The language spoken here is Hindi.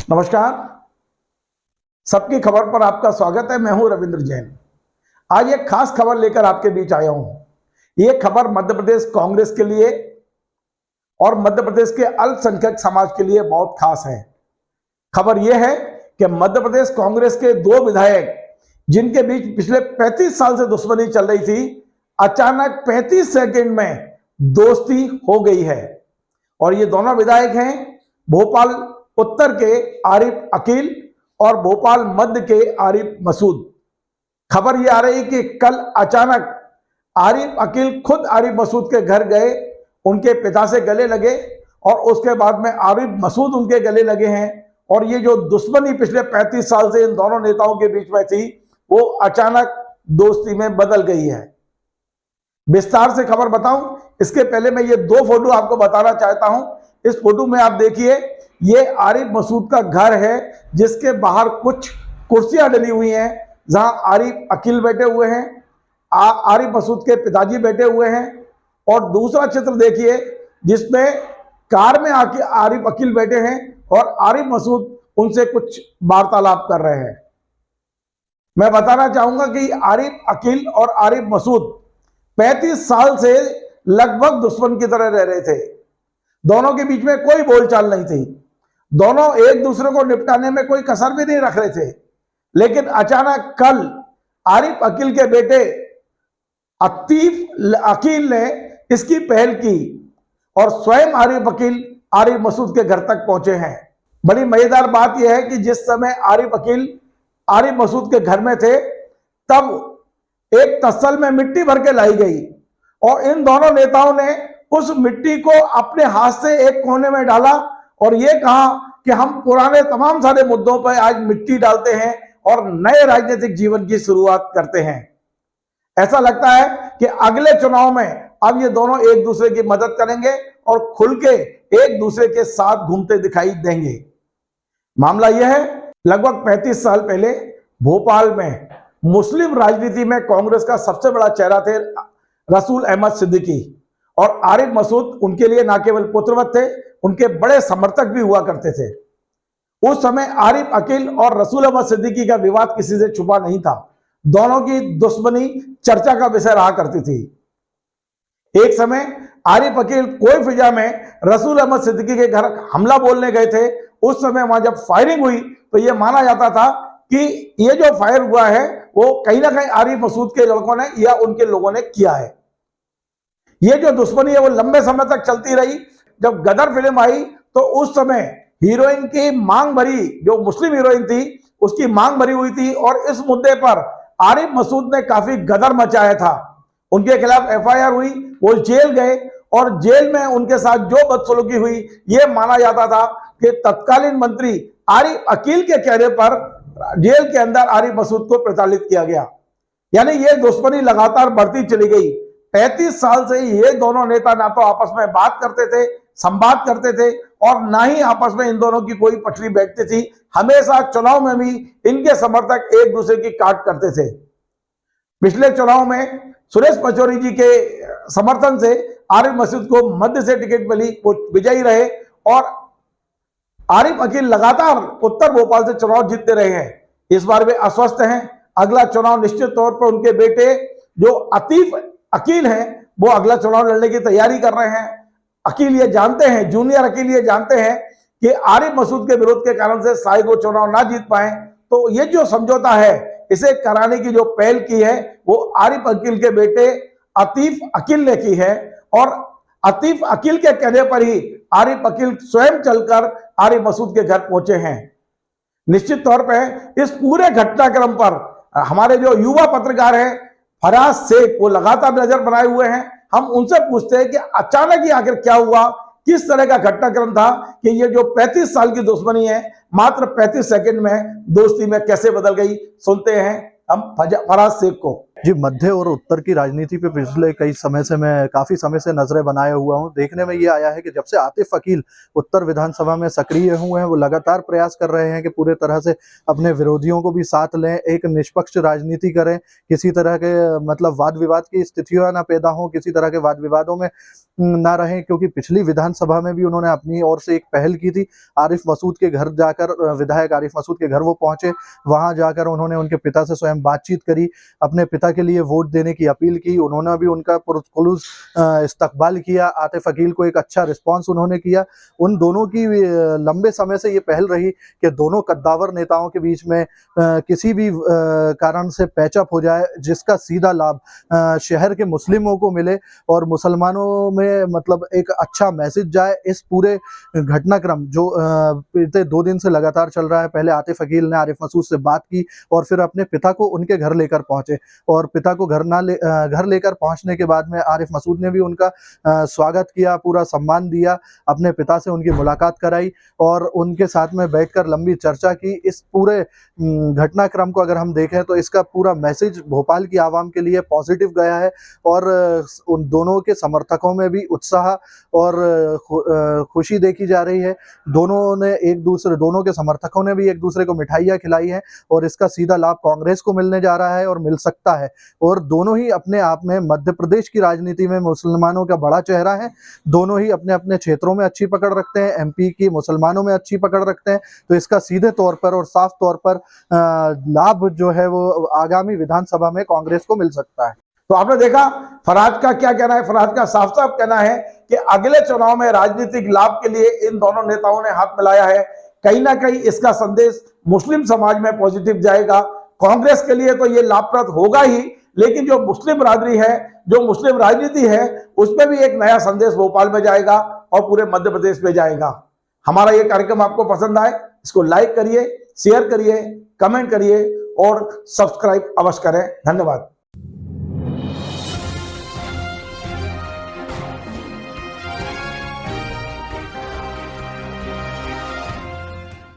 नमस्कार। सबकी खबर पर आपका स्वागत है। मैं हूं रविंद्र जैन। आज एक खास खबर लेकर आपके बीच आया हूं। यह खबर मध्य प्रदेश कांग्रेस के लिए और मध्य प्रदेश के अल्पसंख्यक समाज के लिए बहुत खास है। खबर यह है कि मध्य प्रदेश कांग्रेस के दो विधायक जिनके बीच पिछले 35 साल से दुश्मनी चल रही थी, अचानक 35 सेकंड में दोस्ती हो गई है। और ये दोनों विधायक हैं भोपाल उत्तर के आरिफ अकील और भोपाल मध्य के आरिफ मसूद। खबर यह आ रही कि कल अचानक आरिफ अकील खुद आरिफ मसूद के घर गए, उनके पिता से गले लगे और उसके बाद में आरिफ मसूद उनके गले लगे हैं। और ये जो दुश्मनी पिछले 35 साल से इन दोनों नेताओं के बीच में थी, वो अचानक दोस्ती में बदल गई है। विस्तार से खबर बताऊं इसके पहले मैं ये दो फोटो आपको बताना चाहता हूं। इस फोटो में आप देखिए, ये आरिफ मसूद का घर है जिसके बाहर कुछ कुर्सियां डली हुई हैं जहां आरिफ अकील बैठे हुए हैं, आरिफ मसूद के पिताजी बैठे हुए हैं। और दूसरा चित्र देखिए जिसमें कार में आके आरिफ अकील बैठे हैं और आरिफ मसूद उनसे कुछ वार्तालाप कर रहे हैं। मैं बताना चाहूंगा कि आरिफ अकील और आरिफ मसूद 35 साल से लगभग दुश्मन की तरह रह रहे थे। दोनों के बीच में कोई बोलचाल नहीं थी, दोनों एक दूसरे को निपटाने में कोई कसर भी नहीं रख रहे थे। लेकिन अचानक कल आरिफ अकील के बेटे अतीफ अकील ने इसकी पहल की और स्वयं आरिफ अकील आरिफ मसूद के घर तक पहुंचे हैं। बड़ी मजेदार बात यह है कि जिस समय आरिफ अकील आरिफ मसूद के घर में थे, तब एक तस्सल में मिट्टी भर के लाई गई और इन दोनों नेताओं ने उस मिट्टी को अपने हाथ से एक कोने में डाला और यह कहा कि हम पुराने तमाम सारे मुद्दों पर आज मिट्टी डालते हैं और नए राजनीतिक जीवन की शुरुआत करते हैं। ऐसा लगता है कि अगले चुनाव में अब ये दोनों एक दूसरे की मदद करेंगे और खुल के एक दूसरे के साथ घूमते दिखाई देंगे। मामला यह है, लगभग 35 साल पहले भोपाल में मुस्लिम राजनीति में कांग्रेस का सबसे बड़ा चेहरा थे रसूल अहमद सिद्दीकी और आरिफ मसूद उनके लिए न केवल पुत्रवत थे, उनके बड़े समर्थक भी हुआ करते थे। उस समय आरिफ अकील और रसूल अहमद सिद्दीकी का विवाद किसी से छुपा नहीं था। दोनों की दुश्मनी चर्चा का विषय रहा करती थी। एक समय आरिफ अकील कोई फिजा में रसूल अहमद सिद्दीकी के घर हमला बोलने गए थे। उस समय वहां जब फायरिंग हुई तो यह माना जाता था कि यह जो फायर हुआ है वो कहीं ना कहीं आरिफ मसूद के लड़कों ने या उनके लोगों ने किया है। ये जो दुश्मनी है वो लंबे समय तक चलती रही। जब गदर फिल्म आई तो उस समय हीरोइन की मांग भरी, जो मुस्लिम हीरोइन थी उसकी मांग भरी हुई थी और इस मुद्दे पर आरिफ मसूद ने काफी गदर मचाया था। उनके खिलाफ एफआईआर हुई, वो जेल गए और जेल में उनके साथ जो बदसलूकी हुई, यह माना जाता था कि तत्कालीन मंत्री आरिफ अकील के कहने पर जेल के अंदर आरिफ मसूद को प्रताड़ित किया गया। यानी यह दुश्मनी लगातार बढ़ती चली गई। 35 साल से ये दोनों नेता ना तो आपस में बात करते थे, संवाद करते थे और ना ही आपस में इन दोनों की कोई पटरी बैठती थी। हमेशा चुनाव में भी इनके समर्थक एक दूसरे की काट करते थे। पिछले चुनाव में सुरेश पचौरी जी के समर्थन से आरिफ मसूद को मध्य से टिकट मिली, वो विजयी रहे और आरिफ अकील लगातार उत्तर भोपाल से चुनाव जीतते रहे हैं। इस बार वे अस्वस्थ हैं। अगला चुनाव निश्चित तौर पर उनके बेटे जो अतीफ अकील हैं वो अगला चुनाव लड़ने की तैयारी कर रहे हैं। अकील ये जानते हैं, जूनियर अकील ये जानते हैं कि आरिफ मसूद के विरोध के कारण से शायद वो चुनाव ना जीत पाए, तो ये जो समझौता है इसे कराने की जो पहल की है वो आरिफ अकील के बेटे अतीफ अकील ने की है। और अतीफ अकील के कहने पर ही आरिफ अकील स्वयं चलकर आरिफ मसूद के घर पहुंचे हैं। निश्चित तौर पर इस पूरे घटनाक्रम पर हमारे जो युवा पत्रकार हैं फराज शेख, वो लगातार नजर बनाए हुए हैं। हम उनसे पूछते हैं कि अचानक ही आखिर क्या हुआ, किस तरह का घटनाक्रम था कि ये जो 35 साल की दुश्मनी है मात्र 35 सेकंड में दोस्ती में कैसे बदल गई। सुनते हैं हम फराज शेख को। जी, मध्य और उत्तर की राजनीति पे पिछले कई समय से मैं काफ़ी समय से नज़रें बनाए हुआ हूँ। देखने में ये आया है कि जब से आतिफ अकील उत्तर विधानसभा में सक्रिय हुए हैं, वो लगातार प्रयास कर रहे हैं कि पूरे तरह से अपने विरोधियों को भी साथ लें, एक निष्पक्ष राजनीति करें, किसी तरह के मतलब वाद-विवाद की स्थितियाँ ना पैदा हों, किसी तरह के वाद-विवादों में ना रहें, क्योंकि पिछली विधानसभा में भी उन्होंने अपनी ओर से एक पहल की थी। आरिफ मसूद के घर जाकर विधायक आरिफ मसूद के घर वो पहुँचे, वहाँ जाकर उन्होंने उनके पिता से स्वयं बातचीत करी, अपने पिता के लिए वोट देने की अपील की। उन्होंने भी उनका पुरखुलूस इस्तकबाल किया। आतिफ अकील को एक अच्छा रिस्पॉन्स उन्होंने किया। उन दोनों की लंबे समय से ये पहल रही कि दोनों कद्दावर नेताओं के बीच में किसी भी कारण से पैचअप हो जाए, जिसका सीधा लाभ शहर के मुस्लिमों को मिले और मुसलमानों में मतलब एक अच्छा मैसेज जाए। इस पूरे घटनाक्रम जो बीते 2 दिन से लगातार चल रहा है, पहले आतिफ अकील ने आरिफ मसूद से बात की और फिर अपने पिता को उनके घर लेकर पहुंचे और पिता को घर लेकर पहुंचने के बाद में आरिफ मसूद ने भी उनका स्वागत किया, पूरा सम्मान दिया, अपने पिता से उनकी मुलाकात कराई और उनके साथ में बैठकर लंबी चर्चा की। इस पूरे घटनाक्रम को अगर हम देखें तो इसका पूरा मैसेज भोपाल की आवाम के लिए पॉजिटिव गया है और उन दोनों के समर्थकों में भी उत्साह और खुशी देखी जा रही है। दोनों के समर्थकों ने भी एक दूसरे को मिठाइयाँ खिलाई हैं और इसका सीधा लाभ कांग्रेस को मिलने जा रहा है और मिल सकता है। और दोनों ही अपने आप में मध्य प्रदेश की राजनीति में मुसलमानों का बड़ा चेहरा है। दोनों ही अपने-अपने क्षेत्रों में अच्छी पकड़ रखते हैं, एमपी की मुसलमानों में अच्छी पकड़ रखते हैं। तो इसका सीधे तौर पर और साफ तौर पर लाभ जो है वो आगामी विधानसभा में कांग्रेस को मिल सकता है। तो आपने देखा फरहाद का क्या कहना है। फरहाद का साफ साफ कहना है कि अगले चुनाव में राजनीतिक लाभ के लिए इन दोनों नेताओं ने हाथ मिलाया है। कहीं ना कहीं इसका संदेश मुस्लिम समाज में पॉजिटिव जाएगा। कांग्रेस के लिए तो ये लाभप्रद होगा ही, लेकिन जो मुस्लिम बिरादरी है, जो मुस्लिम राजनीति है, उस पर भी एक नया संदेश भोपाल में जाएगा और पूरे मध्य प्रदेश में जाएगा। हमारा ये कार्यक्रम आपको पसंद आए, इसको लाइक करिए, शेयर करिए, कमेंट करिए और सब्सक्राइब अवश्य करें। धन्यवाद।